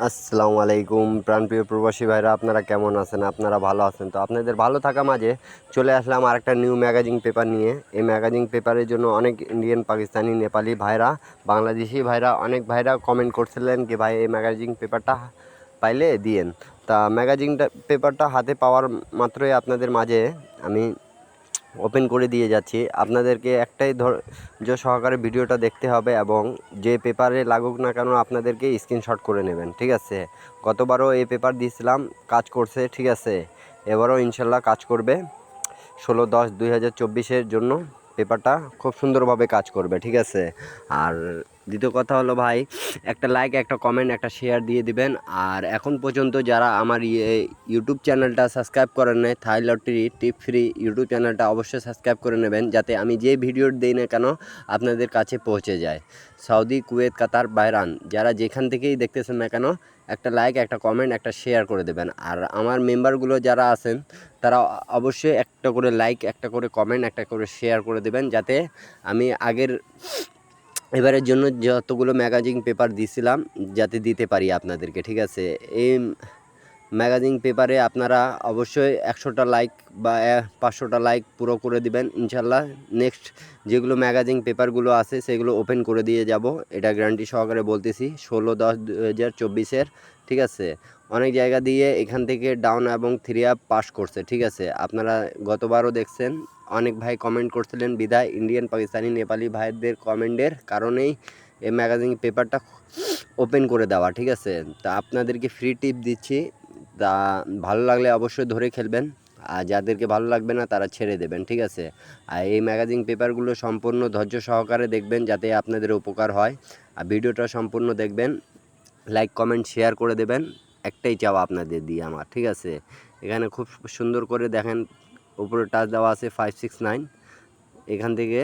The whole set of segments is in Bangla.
আসসালামু আলাইকুম প্রাণপ্রিয় প্রবাসী ভাইরা, আপনারা কেমন আছেন? আপনারা ভালো আছেন তো? আপনাদের ভালো থাকা মাঝে চলে আসলাম আর একটা নিউ ম্যাগাজিন পেপার নিয়ে। এই ম্যাগাজিন পেপারের জন্য অনেক ইন্ডিয়ান, পাকিস্তানি, নেপালি ভাইরা, বাংলাদেশি ভাইরা, অনেক ভাইরা কমেন্ট করছিলেন কি ভাই এই ম্যাগাজিন পেপারটা পাইলে দিয়েন। তা ম্যাগাজিনটা পেপারটা হাতে পাওয়ার মাত্রই আপনাদের মাঝে আমি ওপেন করে দিয়ে যাচ্ছি। আপনাদেরকে একটাই ধৈর্য সহকারে ভিডিওটা দেখতে হবে এবং যে পেপারে লাগুক না কেন আপনাদেরকে স্ক্রিনশট করে নেবেন, ঠিক আছে? গতবারও এই পেপার দিয়েছিলাম, কাজ করছে, ঠিক আছে? এবারও ইনশাল্লাহ কাজ করবে। 16/10/2024 জন্য পেপারটা খুব সুন্দরভাবে কাজ করবে, ঠিক আছে? আর দ্বিতীয় কথা হলো ভাই, একটা লাইক, একটা কমেন্ট, একটা শেয়ার দিয়ে দিবেন। আর এখন পর্যন্ত যারা আমার ইউটিউব চ্যানেলটা সাবস্ক্রাইব করেন নাই, থাই লটারি টিপ ফ্রি ইউটিউব চ্যানেলটা অবশ্যই সাবস্ক্রাইব করে নেবেন, যাতে আমি যে ভিডিও দিই না কেন আপনাদের কাছে পৌঁছে যায়। সৌদি, কুয়েত, কাতার, বাহরাইন যারা যেখান থেকেই দেখতেছেন না কেন একটা লাইক, একটা কমেন্ট, একটা শেয়ার করে দেবেন। আর আমার মেম্বারগুলো যারা আছেন তারা অবশ্যই একটা করে লাইক, একটা করে কমেন্ট, একটা করে শেয়ার করে দেবেন, যাতে আমি এবারের জন্য যতগুলো ম্যাগাজিন পেপার দিছিলাম যাতে দিতে পারি আপনাদেরকে, ঠিক আছে? এই ম্যাগাজিন পেপারে আপনারা অবশ্যই 100টা লাইক বা 500টা লাইক পুরো করে দিবেন ইনশাল্লাহ। নেক্সট যেগুলো ম্যাগাজিন পেপারগুলো আছে সেগুলো ওপেন করে দিয়ে যাব, এটা গ্যারান্টি সহকারে বলতেছি। 16/10/2024, ঠিক আছে? অনেক জায়গা দিয়ে এখান থেকে ডাউন এবং 3 আপ পাস করছে, ঠিক আছে? আপনারা গতবারও দেখছেন অনেক ভাই কমেন্ট করছিলেন, বিদায় ইন্ডিয়ান, পাকিস্তানি, নেপালি ভাইদের কমেন্টের কারণেই এই ম্যাগাজিন পেপারটা ওপেন করে দেওয়া, ঠিক আছে? তা আপনাদেরকে ফ্রি টিপ দিচ্ছি, তা ভালো লাগলে অবশ্যই ধরে খেলবেন, আর যাদেরকে ভালো লাগবে না তারা ছেড়ে দেবেন, ঠিক আছে? আর এই ম্যাগাজিন পেপারগুলো সম্পূর্ণ ধৈর্য সহকারে দেখবেন যাতে আপনাদের উপকার হয়। আর ভিডিওটা সম্পূর্ণ দেখবেন, লাইক, কমেন্ট, শেয়ার করে দেবেন। একটাই চাওয়া আপনাদের দিয়ে আমার, ঠিক আছে? এখানে খুব সুন্দর করে দেখেন, উপরে টাচ দেওয়া আছে 569, এখান থেকে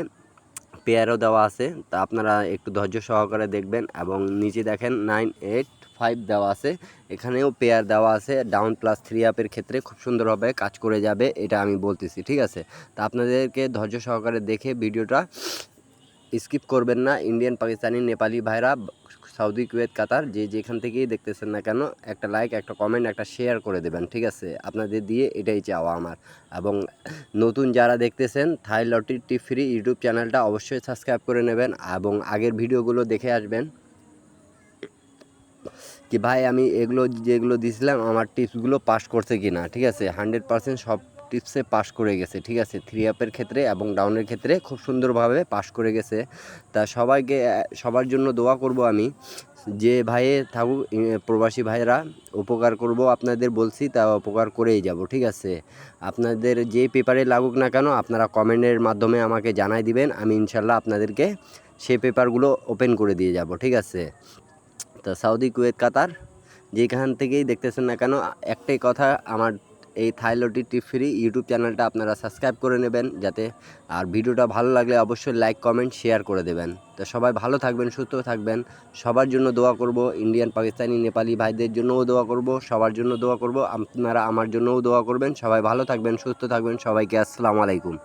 পেয়ারও দেওয়া আছে, তা আপনারা একটু ধৈর্য সহকারে দেখবেন। এবং নিচে দেখেন 985 দেওয়া আছে, এখানেও পেয়ার দেওয়া আছে। ডাউন প্লাস 3 আপের ক্ষেত্রে খুব সুন্দরভাবে কাজ করে যাবে, এটা আমি বলতেছি, ঠিক আছে? তা আপনাদেরকে ধৈর্য সহকারে দেখে ভিডিওটা স্কিপ করবেন না। ইন্ডিয়ান, পাকিস্তানি, নেপালি ভাইরা, সৌদি, কুয়েত, কাতার যে যেখান থেকেই দেখতেছেন না কেন একটা লাইক, একটা কমেন্ট, একটা শেয়ার করে দেবেন, ঠিক আছে? আপনাদের দিয়ে এটাই চাওয়া আমার। এবং নতুন যারা দেখতেছেন থাই লটারি টিপ ফ্রি ইউটিউব চ্যানেলটা অবশ্যই সাবস্ক্রাইব করে নেবেন এবং আগের ভিডিওগুলো দেখে আসবেন কি ভাই আমি এগুলো যেগুলো দিয়েছিলাম আমার টিপসগুলো পাস করছে কি না, ঠিক আছে? 100% সব টিপসে পাস করে গেছে, ঠিক আছে? 3 আপের ক্ষেত্রে এবং ডাউনের ক্ষেত্রে খুব সুন্দরভাবে পাস করে গেছে। তা সবাইকে, সবার জন্য দোয়া করব আমি, যে ভাইয়ে থাকুক প্রবাসী ভাইয়েরা, উপকার করব আপনাদের বলছি, তা উপকার করেই যাব, ঠিক আছে? আপনাদের যে পেপারে লাগুক না কেন আপনারা কমেন্টের মাধ্যমে আমাকে জানাই দিবেন, আমি ইনশাল্লাহ আপনাদেরকে সেই পেপারগুলো ওপেন করে দিয়ে যাব, ঠিক আছে? তা সৌদি, কুয়েত, কাতার যেখান থেকেই দেখতেছেন না কেন একটাই কথা, আমার এই থাই লটারি টিপ ফ্রি ইউটিউব চ্যানেলটা আপনারা সাবস্ক্রাইব করে নেবেন যাতে। আর ভিডিওটা ভালো লাগলে অবশ্যই লাইক, কমেন্ট, শেয়ার করে দেবেন। তো সবাই ভালো থাকবেন, সুস্থ থাকবেন, সবার জন্য দোয়া করব। ইন্ডিয়ান, পাকিস্তানি, নেপালি ভাইদের জন্যও দোয়া করব, সবার জন্য দোয়া করব, আপনারা আমার জন্যও দোয়া করবেন। সবাই ভালো থাকবেন, সুস্থ থাকবেন, সবাইকে আসসালামু আলাইকুম।